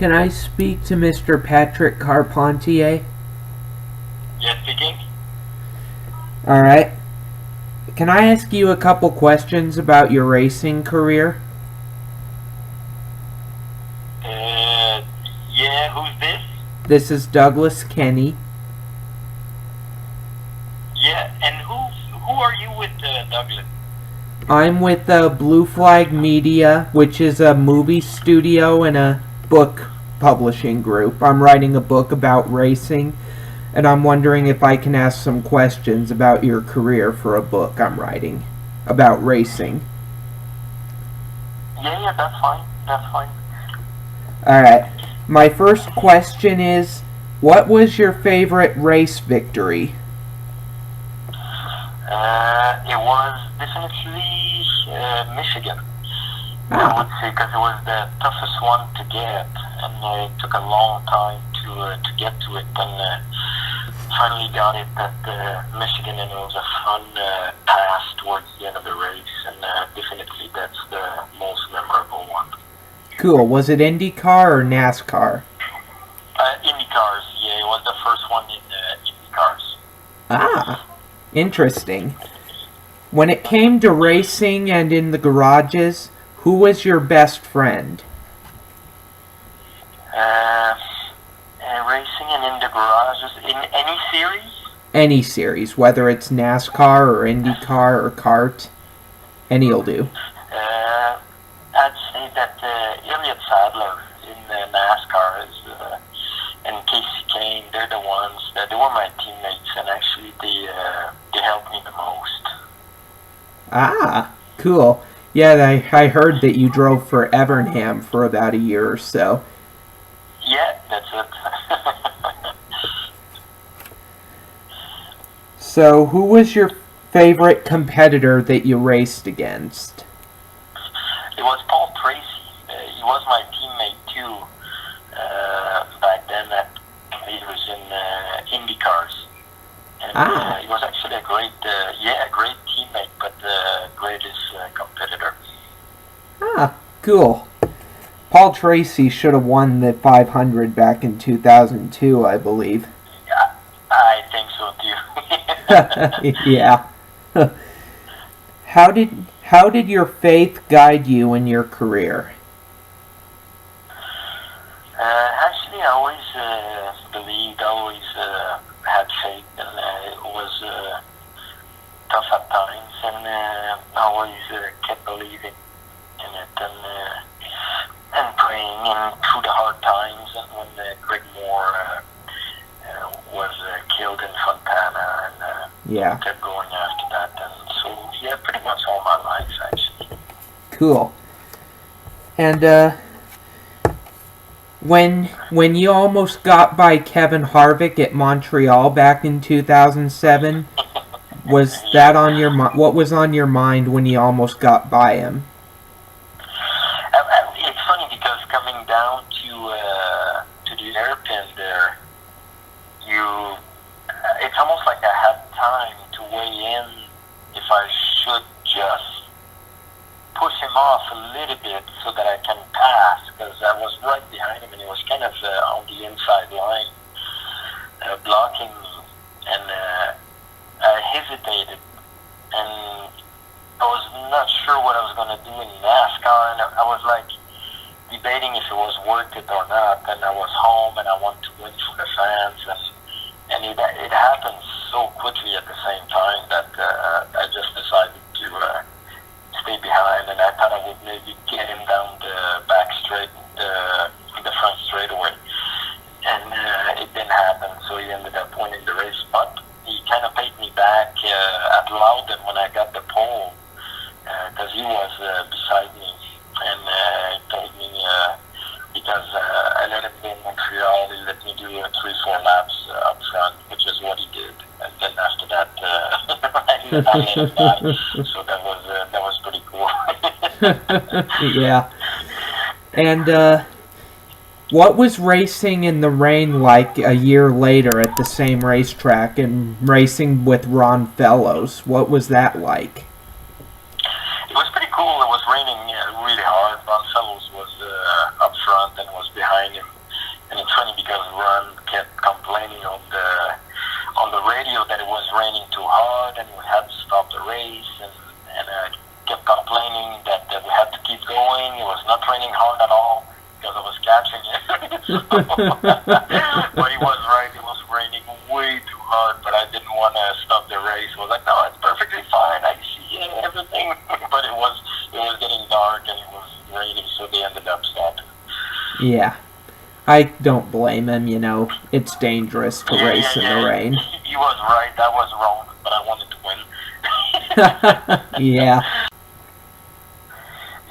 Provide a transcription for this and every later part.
Can I speak to Mr. Patrick Carpentier? Yes, speaking. Alright. Can I ask you a couple questions about your racing career? Yeah, who's this? This is Douglas Kenny. Yeah, and who are you with, Douglas? I'm with Blue Flag Media, which is a movie studio and a book publishing group. I'm writing a book about racing, and I'm wondering if I can ask some questions about your career for a book I'm writing about racing. Yeah, that's fine. That's fine. Alright. My first question is, what was your favorite race victory? It was definitely Michigan. I would Ah, say because it was the toughest one to get, and it took a long time to get to it, and finally got it at Michigan, and it was a fun pass towards the end of the race, and definitely that's the most memorable one. cool. Was it IndyCar or NASCAR? Indy cars, yeah, it was the first one in Indy cars. Ah, interesting. When it came to racing and in the garages, who was your best friend? Racing and in the garages in any series. Any series, whether it's NASCAR or IndyCar or kart, any'll do. I'd say that Elliott Sadler in NASCAR is, and Casey Kane, they're the ones that they were my teammates, and actually they helped me the most. Ah, cool. Yeah, I heard that you drove for Evernham for about a year or so. Yeah, that's it. So, who was your favorite competitor that you raced against? It was Paul Tracy. He was my teammate too back then. He was in Indy cars, and Ah, he was actually a great teammate, but the greatest competitor. cool. Paul Tracy should have won the 500 back in 2002, I believe. Yeah, I think so too. Yeah. How did your faith guide you in your career? Actually, I always believed, always had faith, and it was tough at times, and I always kept believing in it, and praying, and through the hard times, and when Greg Moore was killed in Fontana, and Yeah, kept going after that, and so yeah, pretty much all my life actually. cool. And when you almost got by Kevin Harvick at Montreal back in 2007, was that on your what was on your mind when you almost got by him? It's funny because coming down to the airpin there, it's almost like I had time to weigh in if I should just push him off a little bit so that I can pass, because I was right behind him and he was kind of on the inside line, blocking me, and I hesitated, and I was not sure what I was going to do in NASCAR, and I was like debating if it was worth it or not, and I was home and I wanted to win for the fans, and it happened so quickly at the same time that I just decided to stay behind, and I thought I would maybe get him down the back straight, the front straightaway, and it didn't happen, so he ended up winning the race, but he kind of paid me back at Loudon when I got the pole, because he was beside me, and he told me, because I let him go in Montreal, he let me do 3-4 laps up front, which is what he did, and then after that, I let him die, so that was pretty cool. Yeah. And what was racing in the rain like a year later at the same racetrack and racing with Ron Fellows? What was that like? It was pretty cool. It was raining really hard. Ron Fellows was up front and was behind him. going. It was not raining hard at all because I was catching it. But he was right. It was raining way too hard, but I didn't want to stop the race. I was like, no, it's perfectly fine. I see everything. But it was getting dark and it was raining, so they ended up stopping. Yeah. I don't blame him, you know. It's dangerous to race in the rain. He was right. I was wrong, but I wanted to win. Yeah.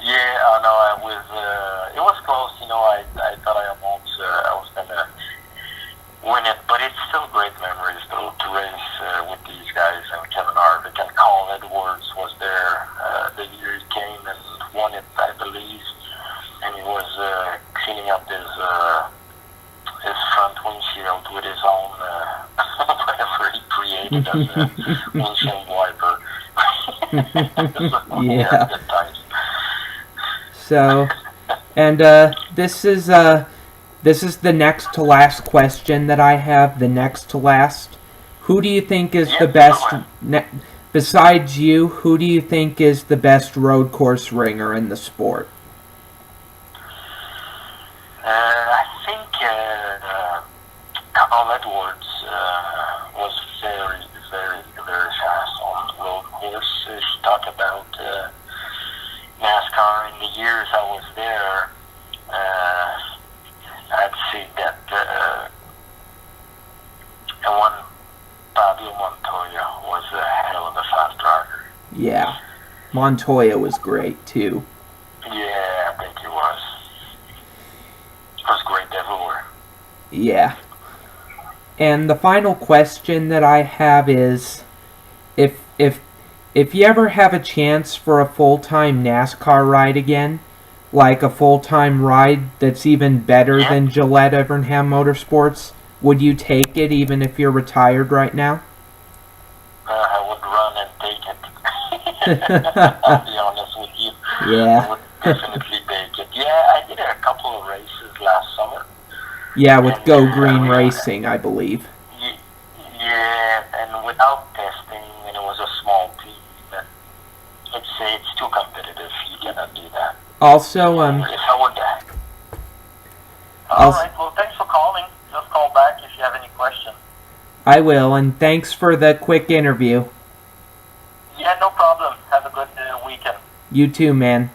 Yeah, I know. It was close. You know, I thought I was gonna win it, but it's still great memories to race with these guys and Kevin Harvick and Colin Edwards was there the year he came and won it, I believe, and he was cleaning up his front windshield with his own whatever he created as a windshield wiper. Yeah. Good times. So, and this is the next to last question that I have. The next to last. Who do you think is the best? Besides you, who do you think is the best road course ringer in the sport? I think Carl Edwards was very, very, very fast on the road course. If you talk about NASCAR in the years I was there, I'd say that one Fabio Montoya was a hell of a fast driver. Yeah, Montoya was great too. Yeah, I think he was. It was great everywhere. Yeah. And the final question that I have is, if you ever have a chance for a full-time NASCAR ride again, like a full-time ride that's even better than Gillette Evernham Motorsports, would you take it even if you're retired right now? I would run and take it. I'll be honest with you. Yeah. I would definitely take it. Yeah, I did a couple of races last summer. Yeah, with Go Green Racing, I believe. Yeah, and without testing, and it was a small team, I'd say it's too competitive. You cannot do that. Also, If I would. All right, well, thanks for calling. Just call back if you have any questions. I will, and thanks for the quick interview. Yeah, no problem. Have a good weekend. You too, man.